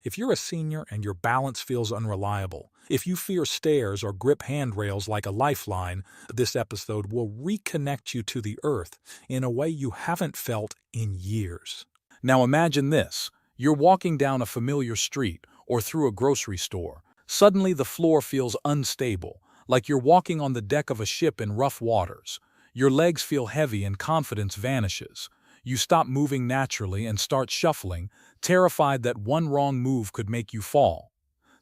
If you're a senior and your balance feels unreliable, if you fear stairs or grip handrails like a lifeline, this episode will reconnect you to the earth in a way you haven't felt in years. Now imagine this. You're walking down a familiar street or through a grocery store. Suddenly the floor feels unstable, like you're walking on the deck of a ship in rough waters. Your legs feel heavy and confidence vanishes. You stop moving naturally and start shuffling, terrified that one wrong move could make you fall.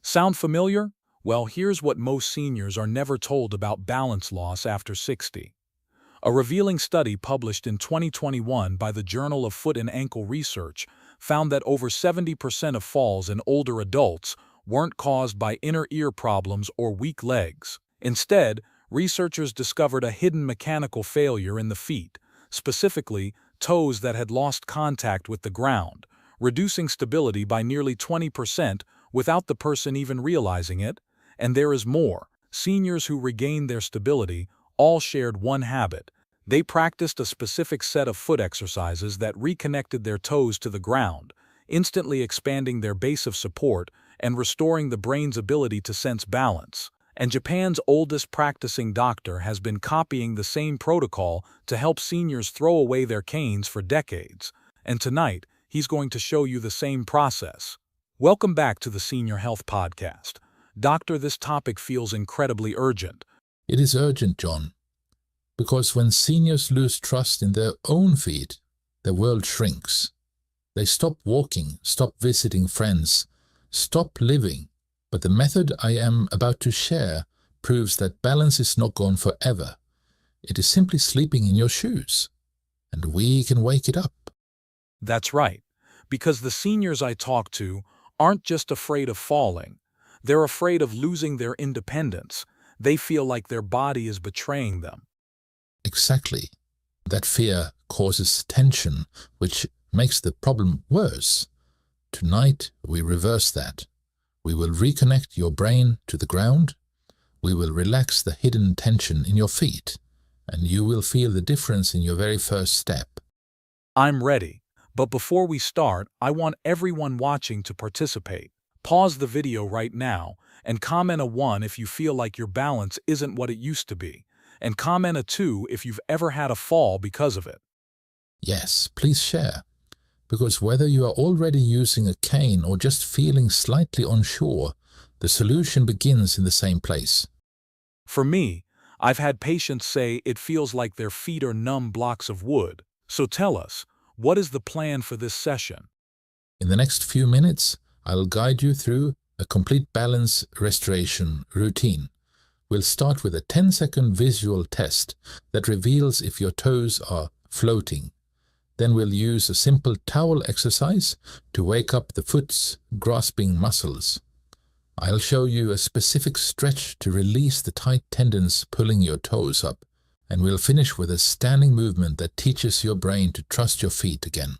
Sound familiar? Well, here's what most seniors are never told about balance loss after 60. A revealing study published in 2021 by the Journal of Foot and Ankle Research found that over 70% of falls in older adults weren't caused by inner ear problems or weak legs. Instead, researchers discovered a hidden mechanical failure in the feet, specifically toes that had lost contact with the ground, reducing stability by nearly 20% without the person even realizing it. And there is more. Seniors who regained their stability all shared one habit. They practiced a specific set of foot exercises that reconnected their toes to the ground, instantly expanding their base of support and restoring the brain's ability to sense balance. And Japan's oldest practicing doctor has been copying the same protocol to help seniors throw away their canes for decades. And tonight, he's going to show you the same process. Welcome back to the Senior Health Podcast. Doctor, this topic feels incredibly urgent. It is urgent, John, because when seniors lose trust in their own feet, their world shrinks. They stop walking, stop visiting friends, stop living. But the method I am about to share proves that balance is not gone forever. It is simply sleeping in your shoes, and we can wake it up. That's right, because the seniors I talk to aren't just afraid of falling. They're afraid of losing their independence. They feel like their body is betraying them. Exactly. That fear causes tension, which makes the problem worse. Tonight, we reverse that. We will reconnect your brain to the ground. We will relax the hidden tension in your feet, and you will feel the difference in your very first step. I'm ready, but before we start, I want everyone watching to participate. Pause the video right now and comment a 1 if you feel like your balance isn't what it used to be, and comment a 2 if you've ever had a fall because of it. Yes, please share. Because whether you are already using a cane or just feeling slightly unsure, the solution begins in the same place. For me, I've had patients say it feels like their feet are numb blocks of wood. So tell us, what is the plan for this session? In the next few minutes, I'll guide you through a complete balance restoration routine. We'll start with a 10-second visual test that reveals if your toes are floating. Then we'll use a simple towel exercise to wake up the foot's grasping muscles. I'll show you a specific stretch to release the tight tendons pulling your toes up, and we'll finish with a standing movement that teaches your brain to trust your feet again.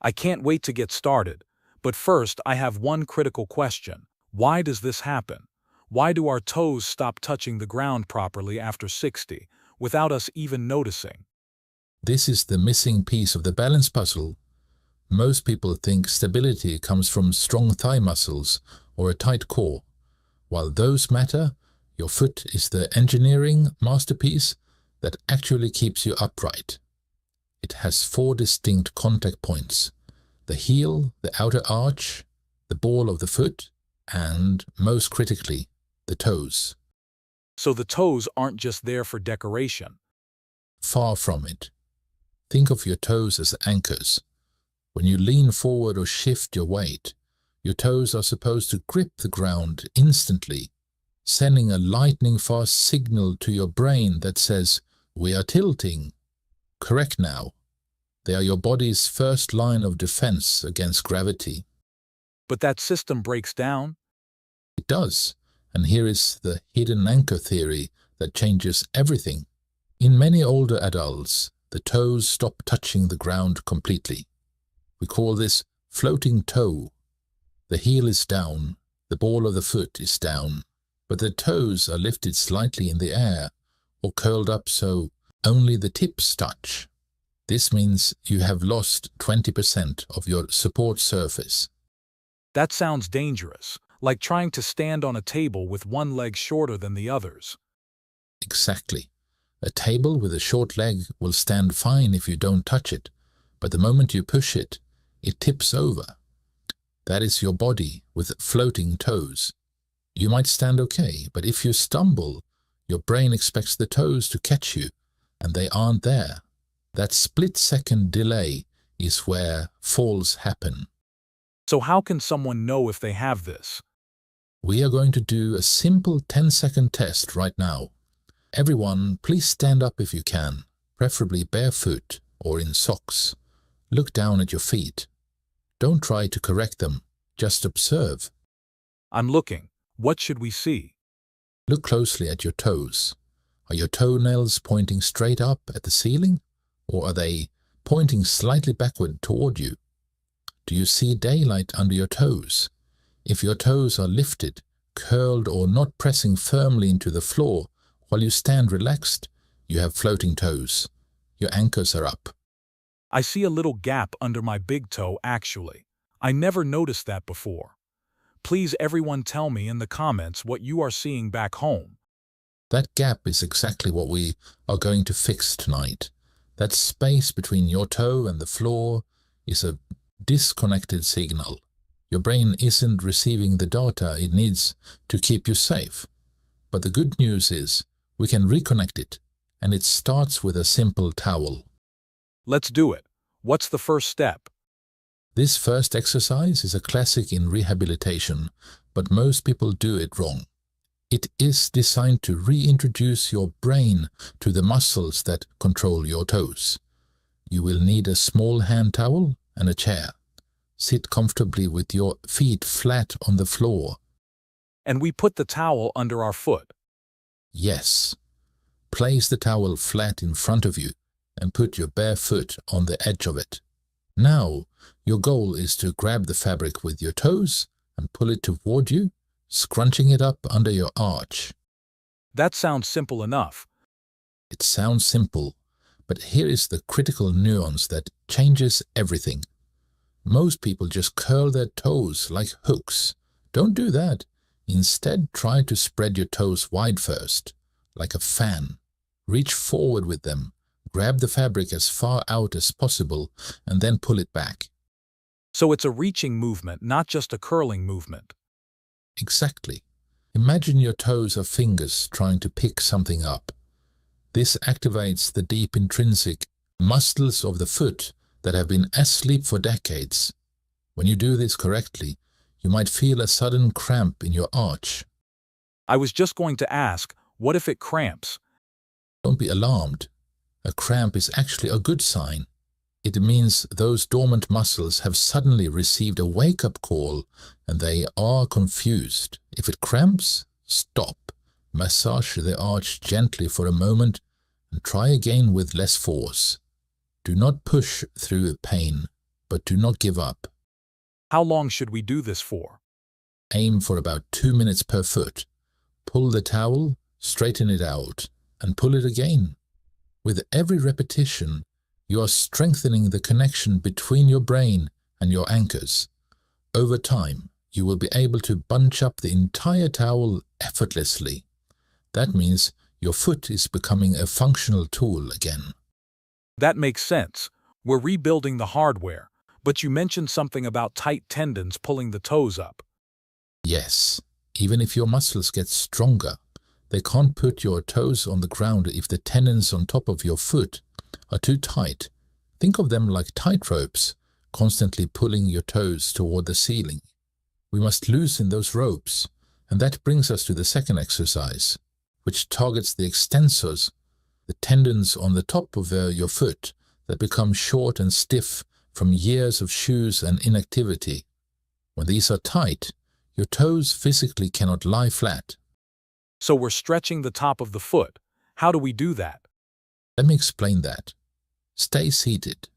I can't wait to get started, but first I have one critical question. Why does this happen? Why do our toes stop touching the ground properly after 60, without us even noticing? This is the missing piece of the balance puzzle. Most people think stability comes from strong thigh muscles or a tight core. While those matter, your foot is the engineering masterpiece that actually keeps you upright. It has 4 distinct contact points: the heel, the outer arch, the ball of the foot, and, most critically, the toes. So the toes aren't just there for decoration. Far from it. Think of your toes as anchors. When you lean forward or shift your weight, your toes are supposed to grip the ground instantly, sending a lightning-fast signal to your brain that says, "We are tilting. Correct now." They are your body's first line of defense against gravity. But that system breaks down? It does, and here is the hidden anchor theory that changes everything. In many older adults, the toes stop touching the ground completely. We call this floating toe. The heel is down, the ball of the foot is down, but the toes are lifted slightly in the air or curled up so only the tips touch. This means you have lost 20% of your support surface. That sounds dangerous, like trying to stand on a table with one leg shorter than the others. Exactly. A table with a short leg will stand fine if you don't touch it, but the moment you push it, it tips over. That is your body with floating toes. You might stand okay, but if you stumble, your brain expects the toes to catch you, and they aren't there. That split-second delay is where falls happen. So how can someone know if they have this? We are going to do a simple 10-second test right now. Everyone, please stand up if you can, preferably barefoot or in socks. Look down at your feet. Don't try to correct them, just observe. I'm looking. What should we see? Look closely at your toes. Are your toenails pointing straight up at the ceiling, or are they pointing slightly backward toward you? Do you see daylight under your toes? If your toes are lifted, curled, or not pressing firmly into the floor while you stand relaxed, you have floating toes. Your anchors are up. I see a little gap under my big toe actually. I never noticed that before. Please everyone tell me in the comments what you are seeing back home. That gap is exactly what we are going to fix tonight. That space between your toe and the floor is a disconnected signal. Your brain isn't receiving the data it needs to keep you safe. But the good news is we can reconnect it, and it starts with a simple towel. Let's do it. What's the first step? This first exercise is a classic in rehabilitation, but most people do it wrong. It is designed to reintroduce your brain to the muscles that control your toes. You will need a small hand towel and a chair. Sit comfortably with your feet flat on the floor. And we put the towel under our foot. Yes. Place the towel flat in front of you and put your bare foot on the edge of it. Now, your goal is to grab the fabric with your toes and pull it toward you, scrunching it up under your arch. That sounds simple enough. It sounds simple, but here is the critical nuance that changes everything. Most people just curl their toes like hooks. Don't do that. Instead, try to spread your toes wide first, like a fan. Reach forward with them. Grab the fabric as far out as possible and then pull it back. So it's a reaching movement, not just a curling movement. Exactly. Imagine your toes are fingers trying to pick something up. This activates the deep intrinsic muscles of the foot that have been asleep for decades. When you do this correctly, you might feel a sudden cramp in your arch. I was just going to ask, what if it cramps? Don't be alarmed. A cramp is actually a good sign. It means those dormant muscles have suddenly received a wake-up call and they are confused. If it cramps, stop. Massage the arch gently for a moment and try again with less force. Do not push through pain, but do not give up. How long should we do this for? Aim for about 2 minutes per foot. Pull the towel, straighten it out, and pull it again. With every repetition, you are strengthening the connection between your brain and your anchors. Over time, you will be able to bunch up the entire towel effortlessly. That means your foot is becoming a functional tool again. That makes sense. We're rebuilding the hardware, but you mentioned something about tight tendons pulling the toes up. Yes, even if your muscles get stronger, they can't put your toes on the ground if the tendons on top of your foot are too tight. Think of them like tight ropes, constantly pulling your toes toward the ceiling. We must loosen those ropes, and that brings us to the second exercise, which targets the extensors, the tendons on the top of your foot that become short and stiff from years of shoes and inactivity. When these are tight, your toes physically cannot lie flat. So we're stretching the top of the foot. How do we do that? Let me explain that. Stay seated.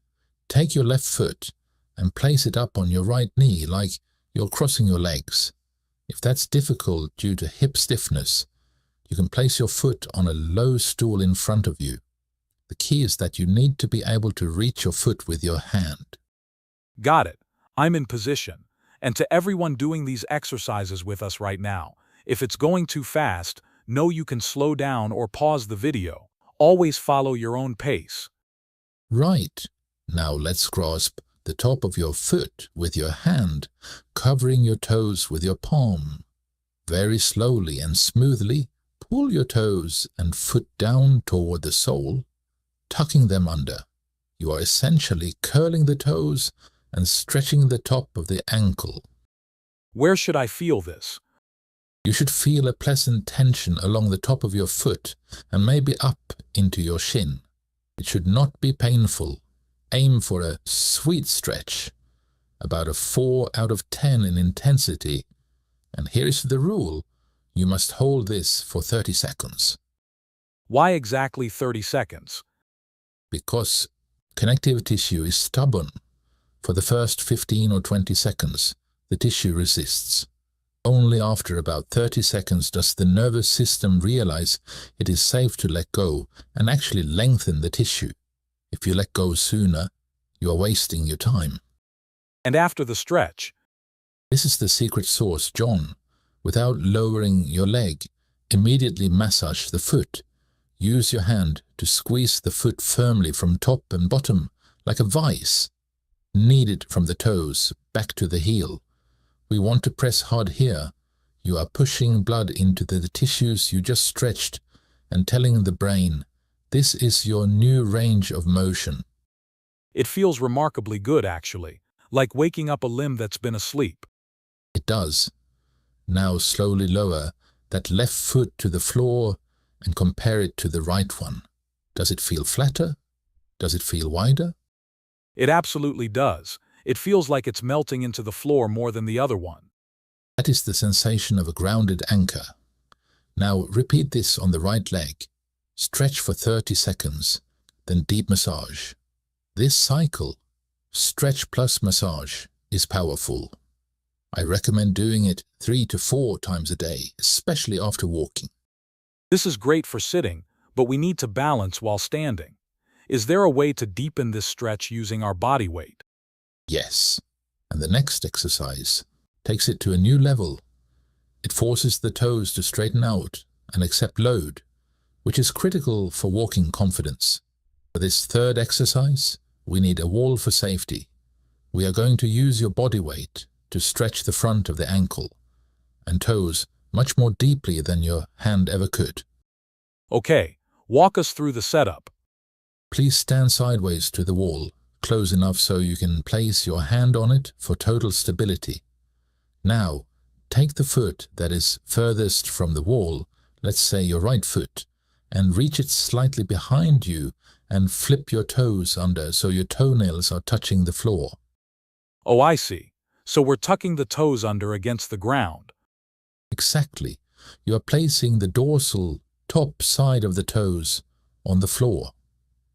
Take your left foot and place it up on your right knee like you're crossing your legs. If that's difficult due to hip stiffness, you can place your foot on a low stool in front of you. The key is that you need to be able to reach your foot with your hand. Got it. I'm in position. And to everyone doing these exercises with us right now, if it's going too fast, know you can slow down or pause the video. Always follow your own pace. Right. Now let's grasp the top of your foot with your hand, covering your toes with your palm. Very slowly and smoothly, pull your toes and foot down toward the sole, tucking them under. You are essentially curling the toes and stretching the top of the ankle. Where should I feel this? You should feel a pleasant tension along the top of your foot and maybe up into your shin. It should not be painful. Aim for a sweet stretch, about a 4 out of 10 in intensity. And here is the rule. You must hold this for 30 seconds. Why exactly 30 seconds? Because connective tissue is stubborn. For the first 15 or 20 seconds, the tissue resists. Only after about 30 seconds does the nervous system realize it is safe to let go and actually lengthen the tissue. If you let go sooner, you are wasting your time. And after the stretch? This is the secret sauce, John. Without lowering your leg, immediately massage the foot. Use your hand to squeeze the foot firmly from top and bottom, like a vice. Knead it from the toes back to the heel. We want to press hard here. You are pushing blood into the tissues you just stretched and telling the brain, this is your new range of motion. It feels remarkably good, actually, like waking up a limb that's been asleep. It does. Now slowly lower that left foot to the floor and compare it to the right one. Does it feel flatter? Does it feel wider? It absolutely does. It feels like it's melting into the floor more than the other one. That is the sensation of a grounded anchor. Now repeat this on the right leg. Stretch for 30 seconds, then deep massage. This cycle, stretch plus massage, is powerful. I recommend doing it 3 to 4 times a day, especially after walking. This is great for sitting, but we need to balance while standing. Is there a way to deepen this stretch using our body weight? Yes, and the next exercise takes it to a new level. It forces the toes to straighten out and accept load, which is critical for walking confidence. For this third exercise, we need a wall for safety. We are going to use your body weight to stretch the front of the ankle and toes much more deeply than your hand ever could. Okay, walk us through the setup. Please stand sideways to the wall, close enough so you can place your hand on it for total stability. Now, take the foot that is furthest from the wall, let's say your right foot, and reach it slightly behind you and flip your toes under so your toenails are touching the floor. Oh, I see. So we're tucking the toes under against the ground. Exactly. You are placing the dorsal top side of the toes on the floor.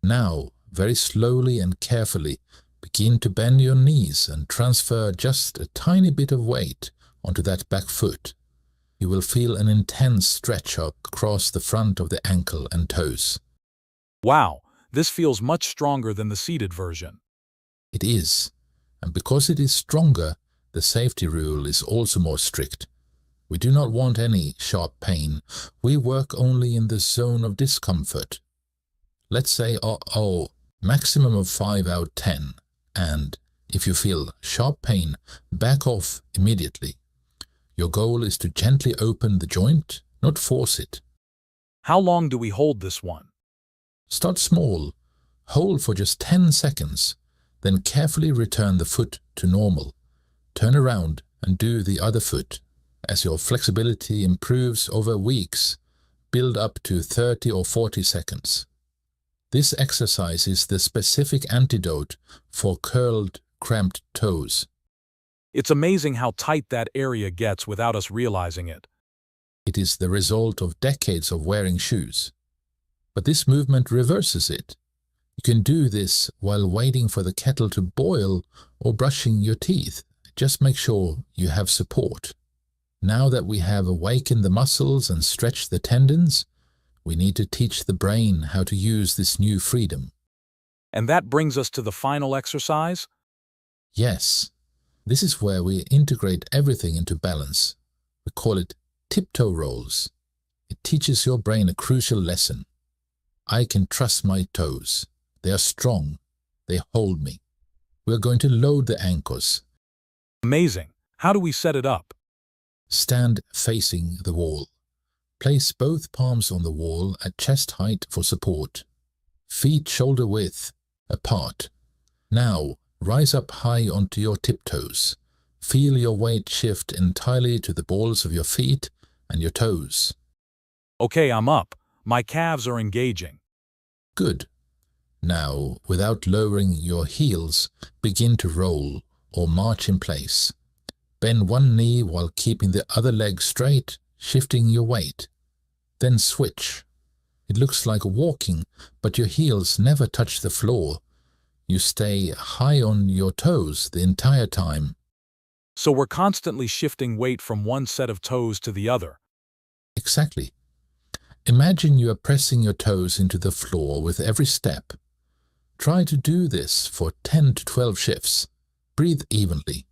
Now, very slowly and carefully, begin to bend your knees and transfer just a tiny bit of weight onto that back foot. You will feel an intense stretch across the front of the ankle and toes. Wow, this feels much stronger than the seated version. It is, and because it is stronger, the safety rule is also more strict. We do not want any sharp pain. We work only in the zone of discomfort. Let's say, maximum of 5 out of 10. And if you feel sharp pain, back off immediately. Your goal is to gently open the joint, not force it. How long do we hold this one? Start small. Hold for just 10 seconds. Then carefully return the foot to normal. Turn around and do the other foot. As your flexibility improves over weeks, build up to 30 or 40 seconds. This exercise is the specific antidote for curled, cramped toes. It's amazing how tight that area gets without us realizing it. It is the result of decades of wearing shoes. But this movement reverses it. You can do this while waiting for the kettle to boil or brushing your teeth. Just make sure you have support. Now that we have awakened the muscles and stretched the tendons, we need to teach the brain how to use this new freedom. And that brings us to the final exercise? Yes. This is where we integrate everything into balance. We call it tiptoe rolls. It teaches your brain a crucial lesson. I can trust my toes. They are strong. They hold me. We are going to load the anchors. Amazing. How do we set it up? Stand facing the wall. Place both palms on the wall at chest height for support. Feet shoulder width apart. Now, rise up high onto your tiptoes. Feel your weight shift entirely to the balls of your feet and your toes. Okay, I'm up. My calves are engaging. Good. Now, without lowering your heels, begin to roll or march in place. Bend one knee while keeping the other leg straight, shifting your weight. Then switch. It looks like walking, but your heels never touch the floor. You stay high on your toes the entire time. So we're constantly shifting weight from one set of toes to the other. Exactly. Imagine you are pressing your toes into the floor with every step. Try to do this for 10 to 12 shifts. Breathe evenly.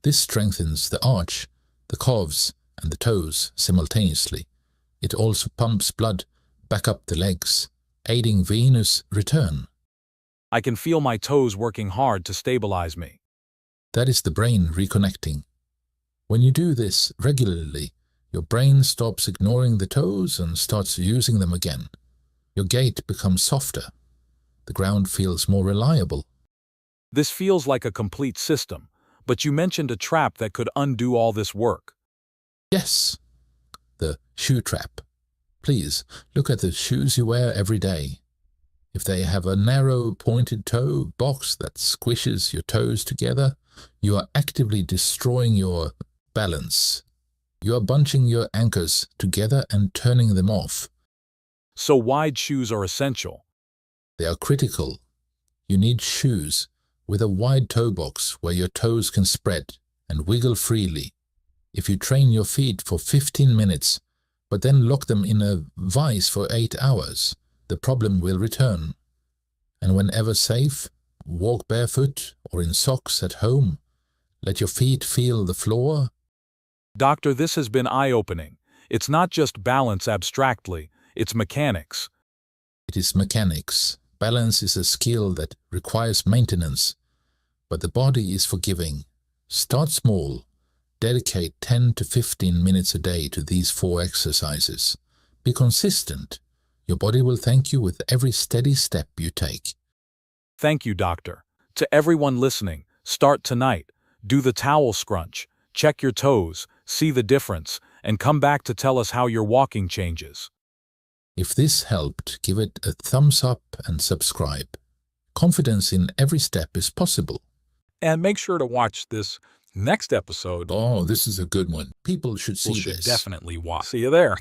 This strengthens the arch, the calves, and the toes simultaneously. It also pumps blood back up the legs, aiding venous return. I can feel my toes working hard to stabilize me. That is the brain reconnecting. When you do this regularly, your brain stops ignoring the toes and starts using them again. Your gait becomes softer. The ground feels more reliable. This feels like a complete system, but you mentioned a trap that could undo all this work. Yes, the shoe trap. Please look at the shoes you wear every day. If they have a narrow, pointed toe box that squishes your toes together, you are actively destroying your balance. You are bunching your anchors together and turning them off. So wide shoes are essential. They are critical. You need shoes with a wide toe box where your toes can spread and wiggle freely. If you train your feet for 15 minutes, but then lock them in a vise for 8 hours, the problem will return. And whenever safe, walk barefoot or in socks at home. Let your feet feel the floor. Doctor, this has been eye-opening. It's not just balance abstractly, it's mechanics. It is mechanics. Balance is a skill that requires maintenance, but the body is forgiving. Start small. Dedicate 10 to 15 minutes a day to these 4 exercises. Be consistent. Your body will thank you with every steady step you take. Thank you, doctor. To everyone listening, start tonight. Do the towel scrunch. Check your toes, see the difference, and come back to tell us how your walking changes. If this helped, give it a thumbs up and subscribe. Confidence in every step is possible. And make sure to watch this next episode. Oh, this is a good one. People should see People should this. definitely watch. See you there.